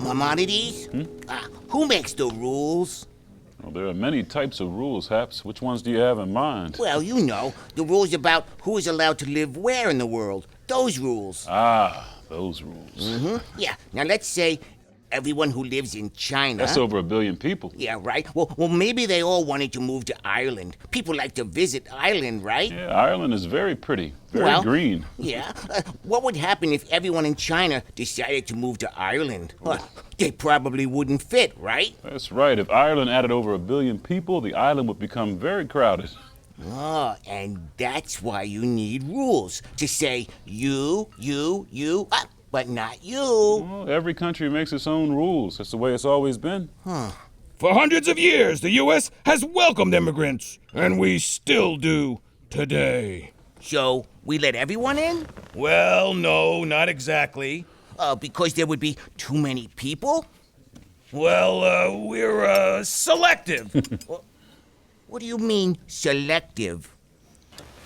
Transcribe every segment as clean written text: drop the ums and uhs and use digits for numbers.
Maimonides? Who makes the rules? Well, there are many types of rules, Haps. Which ones do you have in mind? Well, you know, the rules about who is allowed to live where in the world. Those rules. Those rules. Yeah, now let's say everyone who lives in China... That's over 1 billion people. Yeah, right. Well, maybe they all wanted to move to Ireland. People like to visit Ireland, right? Yeah, Ireland is very pretty, very green. Yeah. What would happen if everyone in China decided to move to Ireland? They probably wouldn't fit, right? That's right. If Ireland added over 1 billion people, the island would become very crowded. Oh, and that's why you need rules. To say you, but not you. Well, every country makes its own rules. That's the way it's always been. For hundreds of years, the U.S. has welcomed immigrants, and we still do today. So, we let everyone in? Well, no, not exactly. Because there would be too many people? Well, we're selective. What do you mean, selective?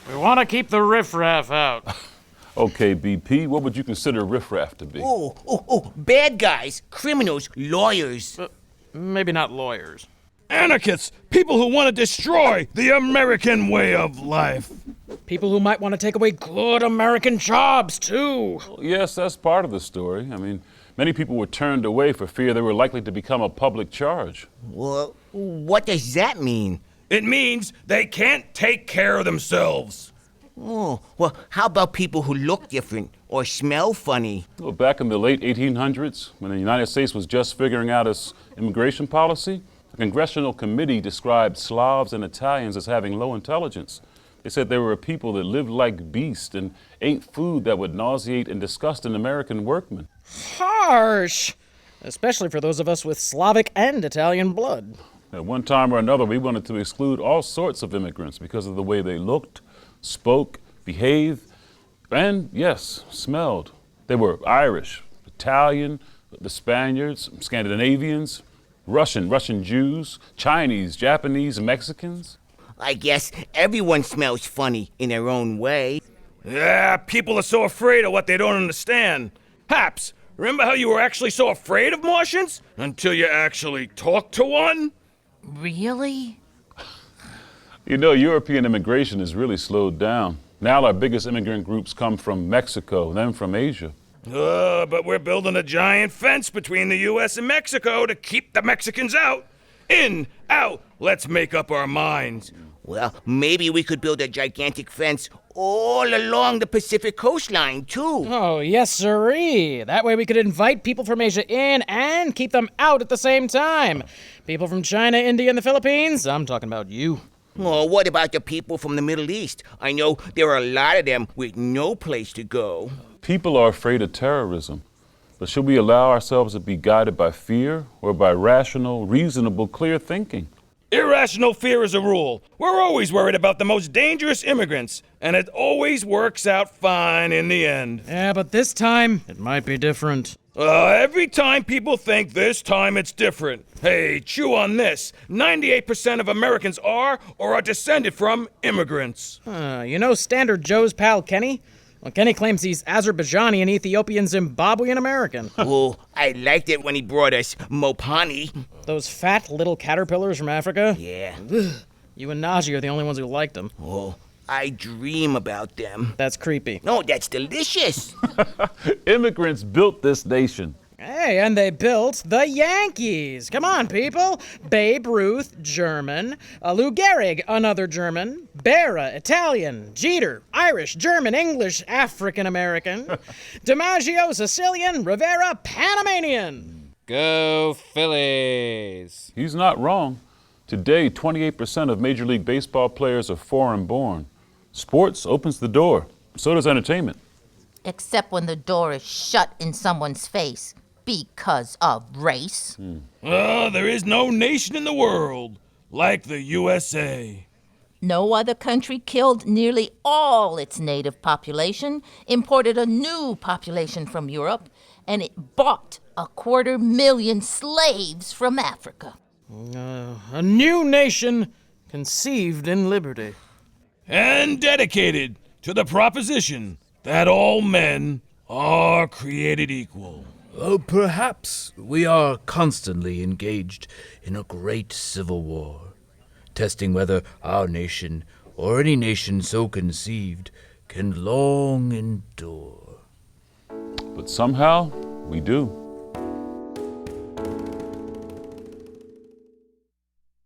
We want to keep the riffraff out. Okay, BP, what would you consider riffraff to be? Bad guys, criminals, lawyers. Maybe not lawyers. Anarchists, people who want to destroy the American way of life. People who might want to take away good American jobs, too. Well, yes, that's part of the story. I mean, many people were turned away for fear they were likely to become a public charge. Well, what does that mean? It means they can't take care of themselves. Oh, well, how about people who look different or smell funny? Well, back in the late 1800s, when the United States was just figuring out its immigration policy, a congressional committee described Slavs and Italians as having low intelligence. They said they were a people that lived like beasts and ate food that would nauseate and disgust an American workman. Harsh! Especially for those of us with Slavic and Italian blood. At one time or another, we wanted to exclude all sorts of immigrants because of the way they looked, spoke, behaved, and, yes, smelled. They were Irish, Italian, the Spaniards, Scandinavians, Russian Jews, Chinese, Japanese, Mexicans. I guess everyone smells funny in their own way. Yeah, people are so afraid of what they don't understand. Haps, remember how you were actually so afraid of Martians? Until you actually talked to one? Really? You know, European immigration has really slowed down. Now our biggest immigrant groups come from Mexico, then from Asia. But we're building a giant fence between the U.S. and Mexico to keep the Mexicans out. In, out, let's make up our minds. Well, maybe we could build a gigantic fence all along the Pacific coastline, too. Oh, yes, sirree. That way we could invite people from Asia in and keep them out at the same time. People from China, India, and the Philippines, I'm talking about you. Oh, what about the people from the Middle East? I know there are a lot of them with no place to go. People are afraid of terrorism. But should we allow ourselves to be guided by fear or by rational, reasonable, clear thinking? Irrational fear is a rule. We're always worried about the most dangerous immigrants, and it always works out fine in the end. Yeah, but this time, it might be different. Every time people think this time it's different. Hey, chew on this. 98% of Americans are or are descended from immigrants. You know Standard Joe's pal Kenny? Well, Kenny claims he's Azerbaijani and Ethiopian Zimbabwean American. Oh, I liked it when he brought us Mopani. Those fat little caterpillars from Africa? Yeah. You and Najee are the only ones who liked them. Oh, I dream about them. That's creepy. No, that's delicious. Immigrants built this nation. Hey, and they built the Yankees. Come on, people. Babe Ruth, German. Lou Gehrig, another German. Berra, Italian. Jeter, Irish, German, English, African-American. DiMaggio, Sicilian. Rivera, Panamanian. Go Phillies! He's not wrong. Today, 28% of Major League Baseball players are foreign-born. Sports opens the door. So does entertainment. Except when the door is shut in someone's face because of race. There is no nation in the world like the USA. No other country killed nearly all its native population, imported a new population from Europe, and it bought 250,000 slaves from Africa. A new nation conceived in liberty. And dedicated to the proposition that all men are created equal. Oh, perhaps we are constantly engaged in a great civil war, testing whether our nation, or any nation so conceived, can long endure. But somehow, we do.